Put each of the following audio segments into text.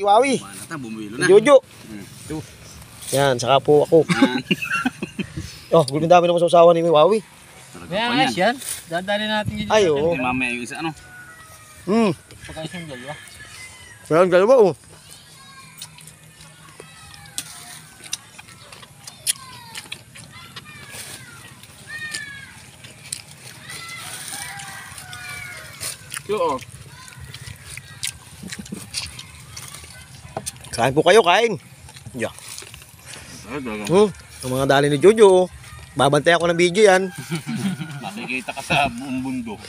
Iwawi. Manata, bumilo na. Jojo. Yan, saka po ako. Oh, gulong dami naman sa usawa ni Iwawi. Kaya ayos yan. Dadali natin dito. Ay, oo. Mamaya yung isa ano. Pagkayos yung dalawa. Meron dalawa oh. Oo. Kain po kayo, kain. Yeah. Ang mga dali ni Jojo. Babantay ako ng video yan. Makikita ka sa buong bundok.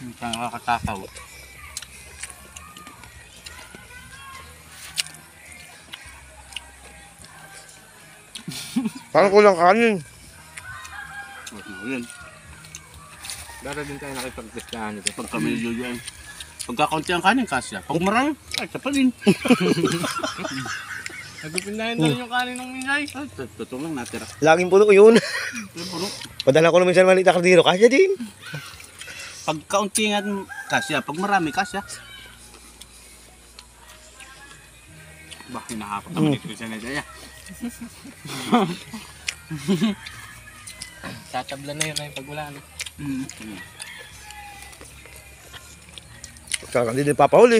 Hindi ka nakakatakaw. Parang kulang kanin. Yun. Dara din tayo nakipag-testahan ito. Pag kami niluluyan. Pagka kaunti ang kanin, kasya. Pag marami, ay, sa pa din. Nagpipindahin na rin yung kanin ng minay. Ay, totoo lang natira. Laging puno yun. Puno. Padala ko naman siya maliit na kardiro. Kasya din. Pag kaunti nga kasya, pag marami kasya. Bah, hinahapak naman dito sa nadaya. Tatabla na yun ay pag wala. Saka hindi din papahuli.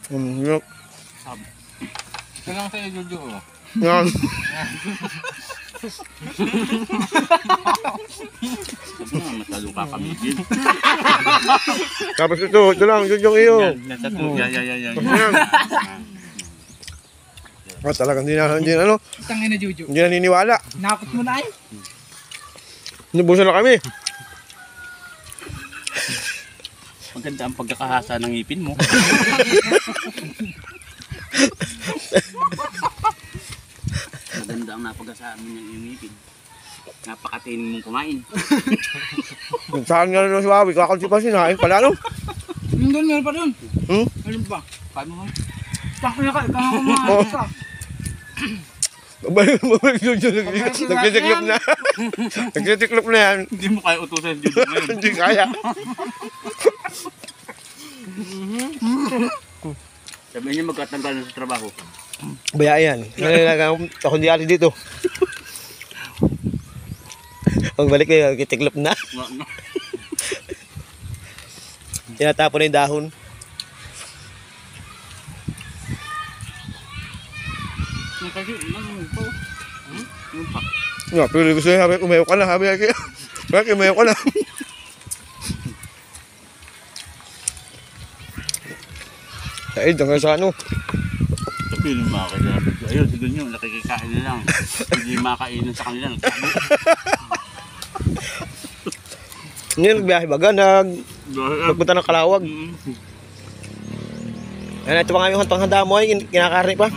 Yun. Ito lang sa'yo, Jojo. Yan. Sabi nga, masyadong kakamigil. Tapos ito lang, yung iyo. Nasa to, yan. Oh, talagang hindi na ano, Tangin na, Jojo. hindi naniniwala. Nakot mo na ay. Nibusan na kami. Maganda ang pagkakahasa ng ngipin mo. Maganda ang napagkasaan mo ng ngipin. Napakatinin mong kumain. Saan nga rin si Wawi, kakalsi pa sinahin pala no? Doon, meron pa doon. Ano ba? Paano mo? Takot na ka, ikaw kumain ka. Babalik yun yun. Nagtitiklop na. Nagtitiklop na yan. Hindi mo kaya utusan dito ngayon. Hindi kaya. Sabihin niyo magkatanggal na sa trabaho. Baya yan. Ako hindi ati dito. Pagbalik kayo, nagtitiklop na. Tinatapon na yung dahon. Kasi, Nga, pero gusto niya, sabi, umayaw ka na, sabi niya, bakit umayaw ka na? Said, hanggang sa ano? sabihin yung mga kailangan. Ayun, siguro nyo, nakikikain na lang. Hindi makainan sa kanila. Ngayon, nagbiyahe baga, nagpunta ng Kalawag. Ayan, ito pa nga yung panghanda mo, kinakarni pa.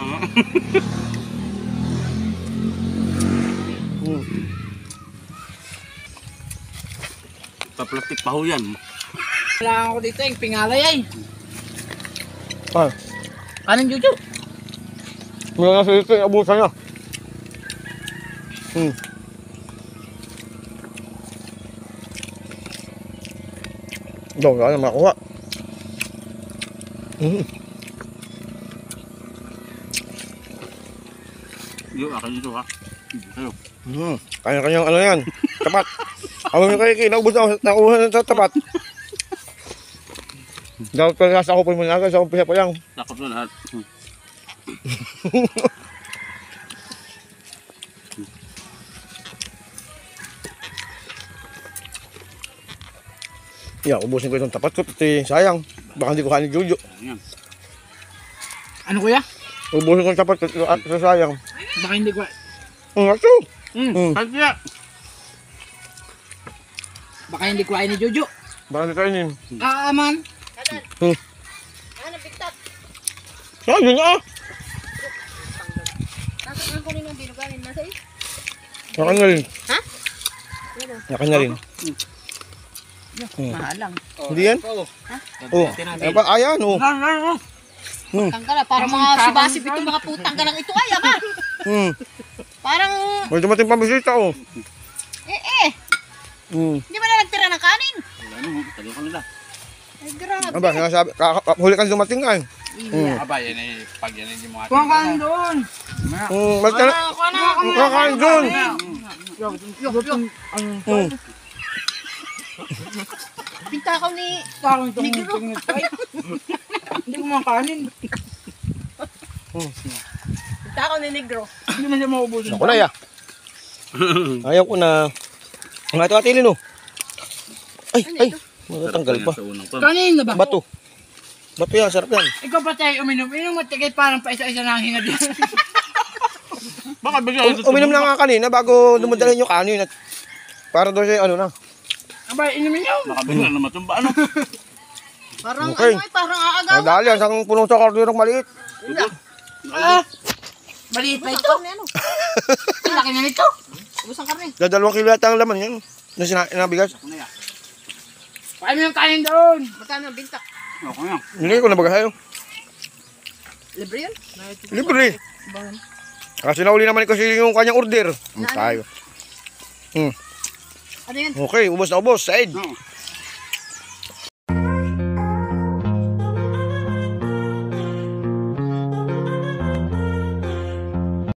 Paplastik pa ho yan. Kailangan ko dito yung pingalay ay. Ah, Anong Jojo? mula na sa ito, yung abusan niya. Ito, wala na makuha. Yung akin dito ha. Ayo. Kanya-kanyang ano yan, tapat. Ako yung kaya naubos na nakuha na sa tapat. Dapat pala sa ako po muna agad, sa umpisa pa lang. Takot na lahat. Yeah, ubusin ko itong tapat ko, pati sayang. Baka hindi ko kanin Jojo. Ayan. Ano kuya? Ubusin ko yung tapat ko, sa sayang. Baka hindi ko. Ito! Kaya. Baka hindi ko ay ni Jojo. Baka hindi kainin. Aman. Ano, bigtat? Saan yun ah? Nasa ang kunin ng binuganin. Nasa iyo? Nakan na rin. Ha? Nakan na rin. Mahalang. Hindi yan? Oh, ayan pa, ayan oh. Tangkala, parang mga sibasib ito, mga putang galang ito. Ay, ama! Parang, May dumating pa bisita oh. hindi ba na nagtira ng kanin? Wala nung, tagal ka nila. Ay, grabe. Ano ba, sinasabi, huli ka dumating ay. Aba, yan eh, pag yan hindi mo Kuha ka doon. Basta na, kakain doon. Pintakaw ni... Takong itong Negro. Hindi ko mga kanin. Pintakaw ni Negro. Hindi na siya maubusin. Ako na ya. Ayaw ko na. Ang ato-atilin oh. Ay, matatanggal pa. Kanina ba? Bato. Bato yan, sarap yan. Ikaw pa tayo uminom. Inom mo tigay parang pa isa-isa na ang hinga din. Baka bigla Uminom na nga kanina bago dumadalhin yung kanin at para doon siya ano na. Abay, inumin niyo. Baka bigla na matumba. Ano? Parang Okay. ano ay, parang aagaw. Madali yan, isang punong sa kardinong maliit. Maliit pa ito. Karne ano? Ang laki na nito. Ubus ang karne. 2 kilo yata ang laman yan. Na sinabigas. Paano yung kanin doon? Magkano ang bintak? Okay na. Hindi ko nabagas sa'yo. Libre yun? Libre. Kasi nauli naman kasi yung kanyang order. Tayo. Ano yun? Okay, ubos na ubos. Said. Oo.